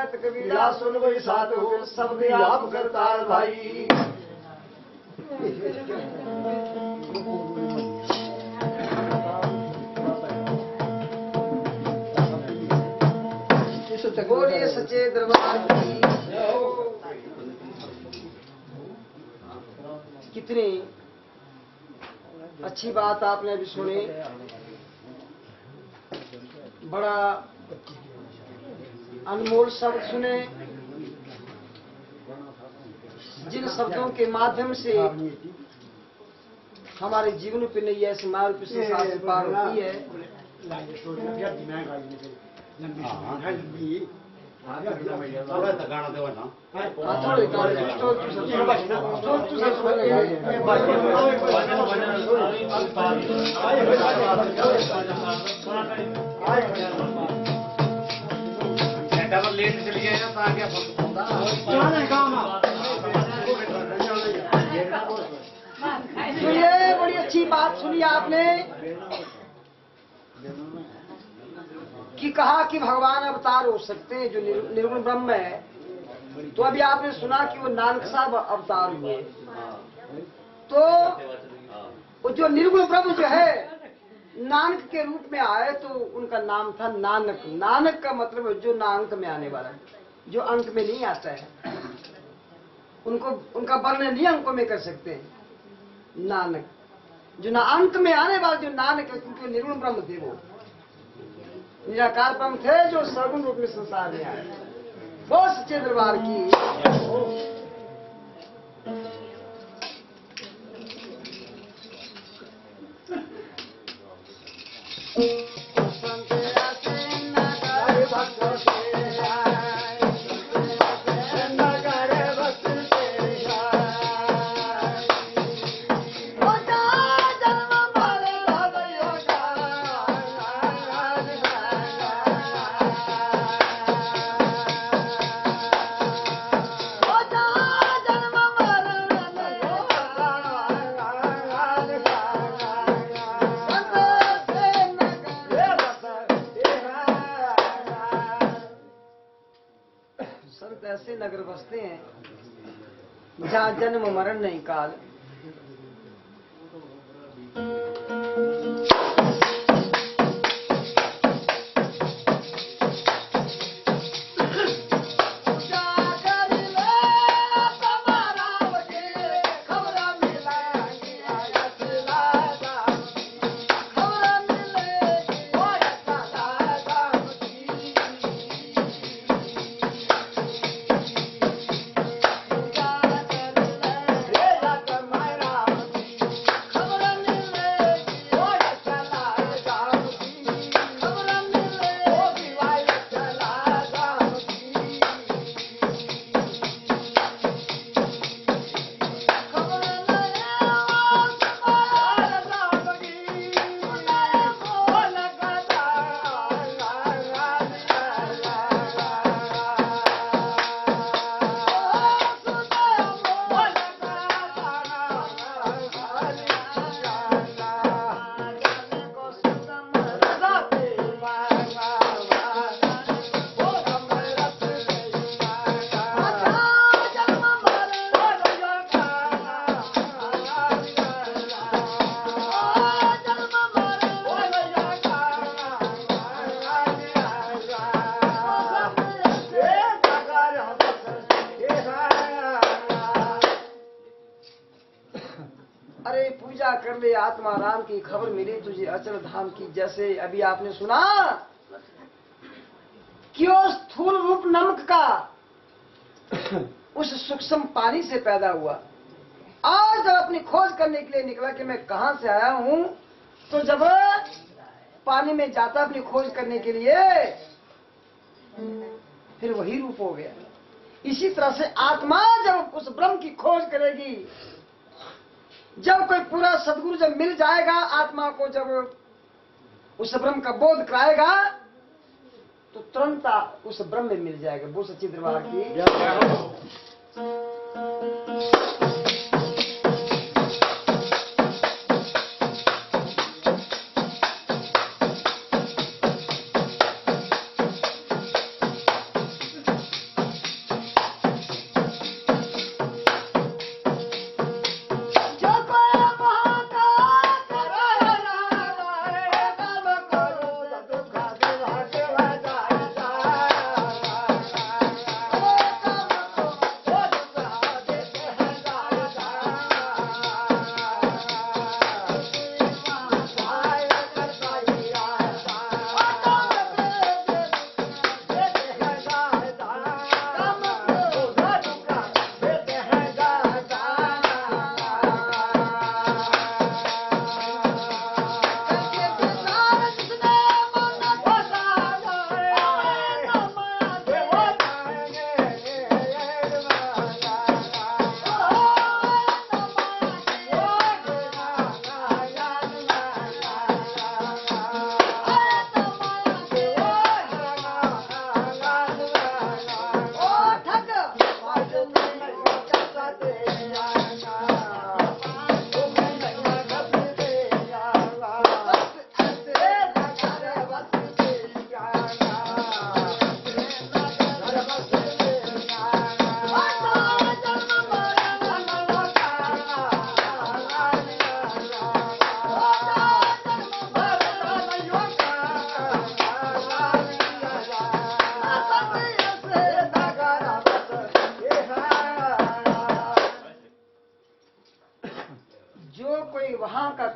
कहत कबीरा सुन वही साथ हो सब आप करतार भाई। बोलिए सच्चे दरबार की। कितनी अच्छी बात आपने अभी सुनी। बड़ा अनमोल शब्द सुने, जिन शब्दों के माध्यम से हमारे जीवन पे नहीं ऐसे मार्ग से पार होती है। लेट चलिए सुनिए, बड़ी अच्छी बात सुनी आपने कि कहा कि भगवान अवतार हो सकते हैं जो निर्गुण ब्रह्म है। तो अभी आपने सुना कि वो नानक साहब अवतार हुए। तो वो जो निर्गुण ब्रह्म जो है नानक के रूप में आए तो उनका नाम था नानक। नानक का मतलब जो ना अंक में आने वाला है, जो अंक में नहीं आता है, उनको उनका वर्णन नहीं अंकों में कर सकते। नानक जो ना अंक में आने वाले जो नानक है, क्योंकि निर्गुण ब्रह्म थे, वो निराकार ब्रह्म थे जो सगुण रूप में संसार में आए। बहुत सच्चे दरबार की। ऐसे नगर बसते हैं जहाँ जन्म मरण नहीं काल। कर ले आत्मा राम की, खबर मिली तुझे अचल धाम की। जैसे अभी आपने सुना कि वो स्थूल रूप नमक का उस सूक्ष्म पानी से पैदा हुआ। आज जब अपनी खोज करने के लिए निकला कि मैं कहां से आया हूं, तो जब पानी में जाता अपनी खोज करने के लिए, फिर वही रूप हो गया। इसी तरह से आत्मा जब उस ब्रह्म की खोज करेगी, जब कोई पूरा सदगुरु जब मिल जाएगा आत्मा को, जब उस ब्रह्म का बोध कराएगा, तो तुरंत उस ब्रह्म में मिल जाएगा। वो सच्ची दरबार की।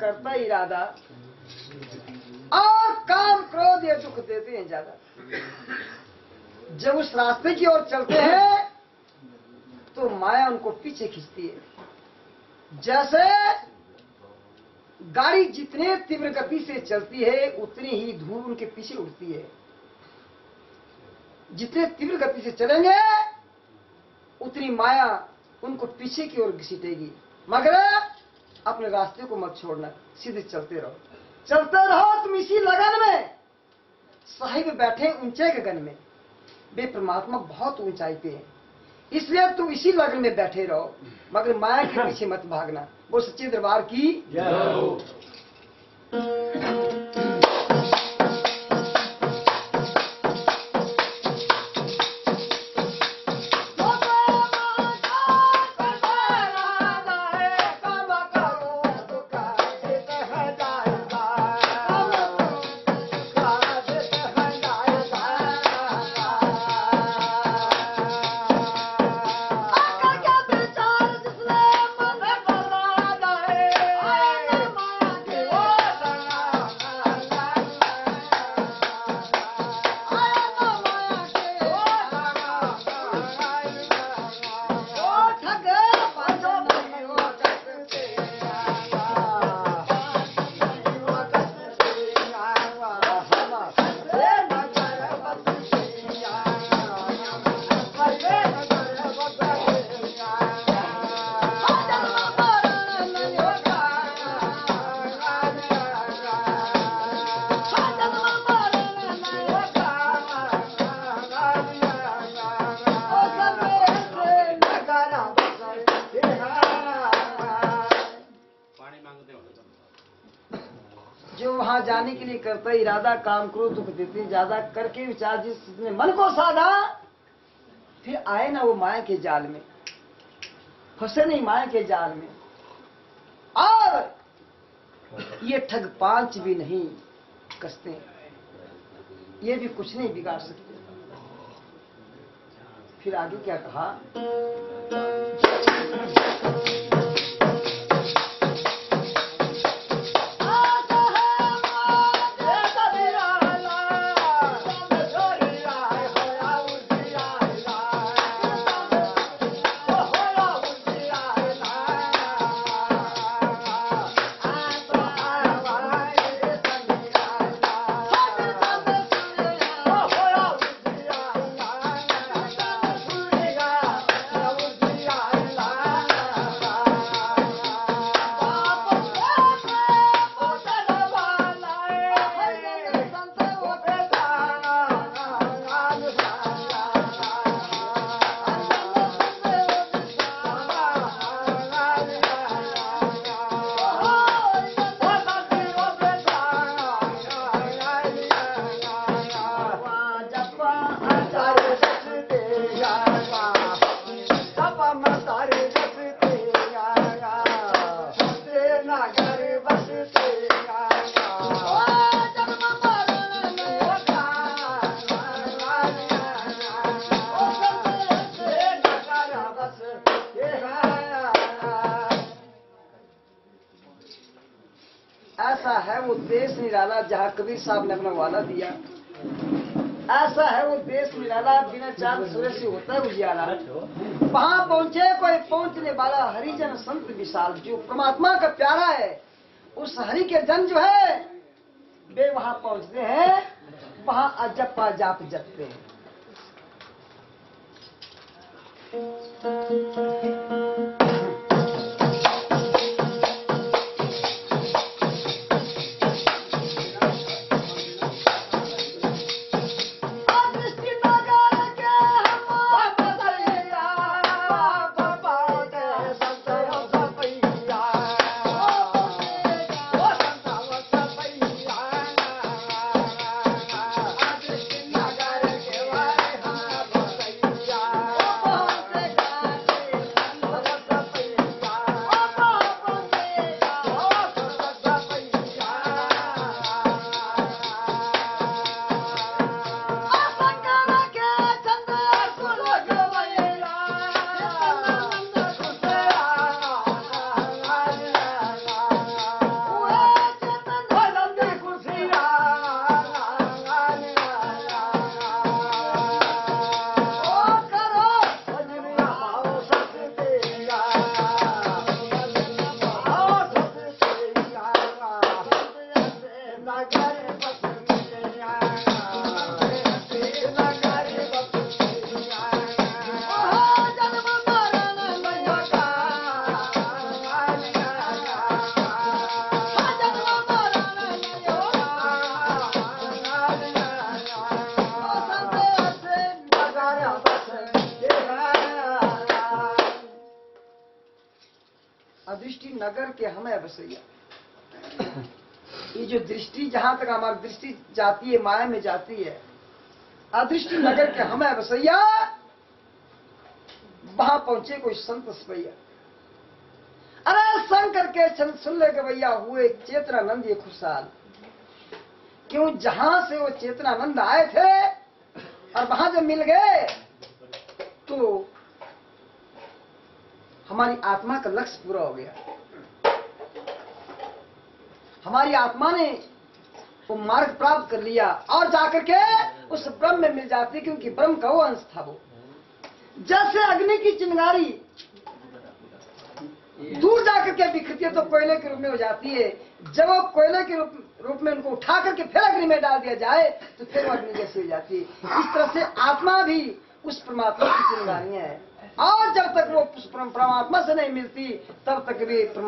करता इरादा और काम क्रोध ये दुख देते हैं ज्यादा। जब उस रास्ते की ओर चलते हैं तो माया उनको पीछे खींचती है। जैसे गाड़ी जितने तीव्र गति से चलती है उतनी ही धूल उनके पीछे उड़ती है। जितने तीव्र गति से चलेंगे उतनी माया उनको पीछे की ओर घसीटेगी। मगर अपने रास्ते को मत छोड़ना, सीधे चलते रहो तुम इसी लगन में। साहिब बैठे ऊंचे गगन में, वे परमात्मा बहुत ऊंचाई पे है, इसलिए तुम इसी लगन में बैठे रहो, मगर माया के पीछे मत भागना। वो सच्चे दरबार की जय हो। जो वहां जाने के लिए करता इरादा, काम क्रोध दुख देते ज्यादा करके विचार जिसने मन को साधा, फिर आए ना वो माया के जाल में, फंसे नहीं माया के जाल में। और ये ठग पांच भी नहीं कसते, ये भी कुछ नहीं बिगाड़ सकते। फिर आगे क्या कहा? ऐसा है वो देश निराला जहाँ कबीर साहब ने अपना वादा दिया। ऐसा है वो देश निराला बिना चांद सूरज से होता है उजियाला। वहां पहुंचे कोई पहुंचने वाला हरिजन संत विशाल, जो परमात्मा का प्यारा है, उस हरि के जन जो है वे वहां पहुंचते हैं, वहां अजप्पा जाप जपते हैं। अदृष्टि नगर के हमें बसैया। ये जो दृष्टि जहां तक हमारी दृष्टि जाती है, माया में जाती है, अदृष्टि नगर के हमें बसैया, वहां पहुंचे कोई संत सवैया। अरे शंकर के चंद सुन ले गवैया, हुए चेतनानंद ये खुशहाल। क्यों? जहां से वो चेतनानंद आए थे और वहां जब मिल गए तो हमारी आत्मा का लक्ष्य पूरा हो गया। हमारी आत्मा ने वो मार्ग प्राप्त कर लिया और जाकर के उस ब्रह्म में मिल जाती, क्योंकि ब्रह्म का वो अंश था। वो जैसे अग्नि की चिंगारी दूर जाकर के बिखरती है तो कोयले के रूप में हो जाती है। जब वो कोयले के रूप में उनको उठा करके फिर अग्नि में डाल दिया जाए तो फिर वो अग्नि जैसी हो जाती है। इस तरह से आत्मा भी उस परमात्मा की चिंगारियां है, और जब तक वो उस परमात्मा से नहीं मिलती तब तक भी